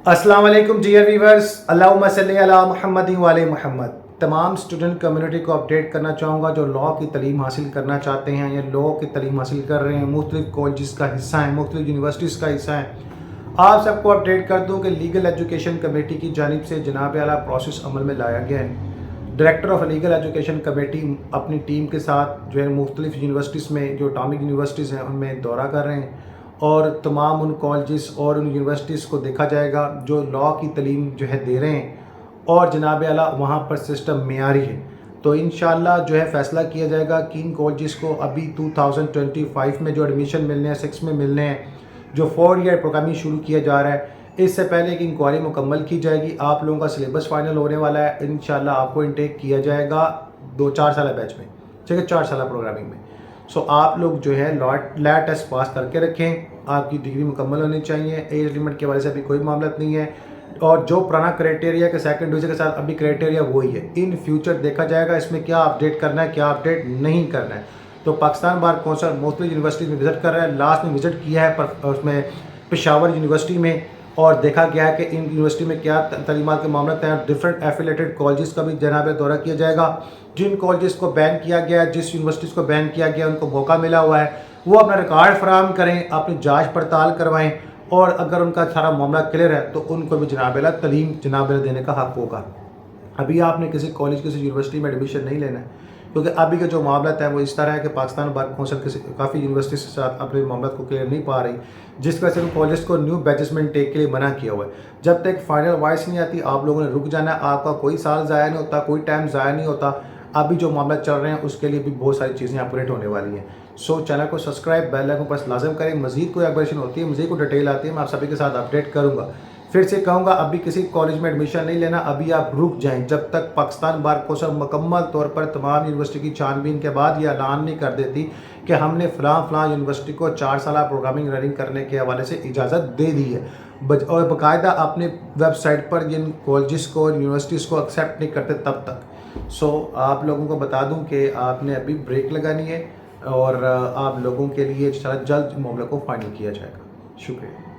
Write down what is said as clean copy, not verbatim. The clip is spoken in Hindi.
अस्सलाम वालेकुम डियर व्यूवर्स, अल्लाहुम्मा सल्ली अला मुहम्मदिन व आले मुहम्मद। तमाम स्टूडेंट कम्युनिटी को अपडेट करना चाहूँगा जो लॉ की तलीम हासिल करना चाहते हैं या लॉ की तलीम हासिल कर रहे हैं, मुख्तलिफ कॉलेज का हिस्सा हैं, मुख्तलिफ यूनिवर्सिटीज़ का हिस्सा हैं। आप सबको अपडेट कर दूँ कि लीगल एजुकेशन कमेटी की जानिब से जनाब आला प्रोसेस अमल में लाया गया है। Director of legal education committee अपनी टीम के साथ जो है मुख्तलिफ यूनिवर्सिटीज़ में, जो अटामिक यूनिवर्सिटीज़ हैं, उनमें दौरा कर रहे हैं और तमाम उन कॉलेजेस और उन यूनिवर्सिटीज़ को देखा जाएगा जो लॉ की तलीम जो है दे रहे हैं और जनाब आला वहाँ पर सिस्टम मेयारी है। तो इंशाल्लाह जो है फ़ैसला किया जाएगा कि इन कॉलेजेस को अभी 2025 में जो एडमिशन मिलने हैं, 6 में मिलने हैं, जो 4 ईयर प्रोग्रामिंग शुरू किया जा रहा है, इससे पहले एक इंक्वायरी मुकम्मल की जाएगी। आप लोगों का सिलेबस फाइनल होने वाला है, इंशाल्लाह आपको इनटेक किया जाएगा 2-4 साल बैच में, ठीक है, 4 साल प्रोग्रामिंग में। सो आप लोग जो है लैट टेस्ट पास करके रखें, आपकी डिग्री मुकम्मल होनी चाहिए। एज लिमिट के वजह से अभी कोई मामला नहीं है और जो पुराना क्राइटेरिया के सेकंड डिवीजन के साथ अभी क्राइटेरिया वही है। इन फ्यूचर देखा जाएगा इसमें क्या अपडेट करना है, क्या अपडेट नहीं करना है। तो पाकिस्तान बार कौंसल मुख्तलिफ यूनिवर्सिटी में विज़िट कर रहा है। लास्ट में विज़िट किया है पर उसमें पेशावर यूनिवर्सिटी में, और देखा गया है कि इन यूनिवर्सिटी में क्या तलीमात के मामला हैं। डिफरेंट एफिलेटेड कॉलेजेस का भी जनाब दौरा किया जाएगा। जिन कॉलेजेस को बैन किया गया, जिस यूनिवर्सिटीज़ को बैन किया गया, उनको मौका मिला हुआ है, वो अपना रिकॉर्ड फराहम करें, अपनी जांच पड़ताल करवाएं और अगर उनका सारा मामला क्लियर है तो उनको भी जनाब आला तलीम जनाब आला देने का हक़ होगा। अभी आपने किसी कॉलेज, किसी यूनिवर्सिटी में एडमिशन नहीं लेना है, क्योंकि अभी का जो मामला है वो इस तरह है कि पाकिस्तान बार कौंसल किसी काफ़ी यूनिवर्सिटी के साथ अपने मामला को क्लियर नहीं पा रही, जिस वजह से उन कॉलेज को न्यू बैचेस में टेक के लिए मना किया हुआ है। जब तक फाइनल वॉइस नहीं आती आप लोगों ने रुक जाना है। आपका कोई साल ज़ाया नहीं होता, कोई टाइम ज़ाया नहीं होता। अभी जो मामला चल रहे हैं उसके लिए भी बहुत सारी चीज़ें अपडेट होने वाली हैं। सो चैनल को सब्सक्राइब, बेल आइकन पर लाजम करें। मज़ीद कोई अपडेशन होती है, मज़ीद कोई डिटेल आती है, मैं आप सभी के साथ अपडेट करूँगा। फिर से कहूँगा, अभी किसी कॉलेज में एडमिशन नहीं लेना, अभी आप रुक जाएं जब तक पाकिस्तान बार कौंसल मुकम्मल तौर पर तमाम यूनिवर्सिटी की छानबीन के बाद ये ऐलान नहीं कर देती कि हमने फ़लाँ यूनिवर्सिटी को 4 साल प्रोग्रामिंग रनिंग करने के हवाले से इजाज़त दे दी है और बाकायदा अपने वेबसाइट पर जिन कॉलेजेस को, यूनिवर्सिटीज़ को एक्सेप्ट नहीं करते तब तक। सो आप लोगों को बता दूं कि आपने अभी ब्रेक लगानी है और आप लोगों के लिए जल्द मामले को फाइनल किया जाएगा। शुक्रिया।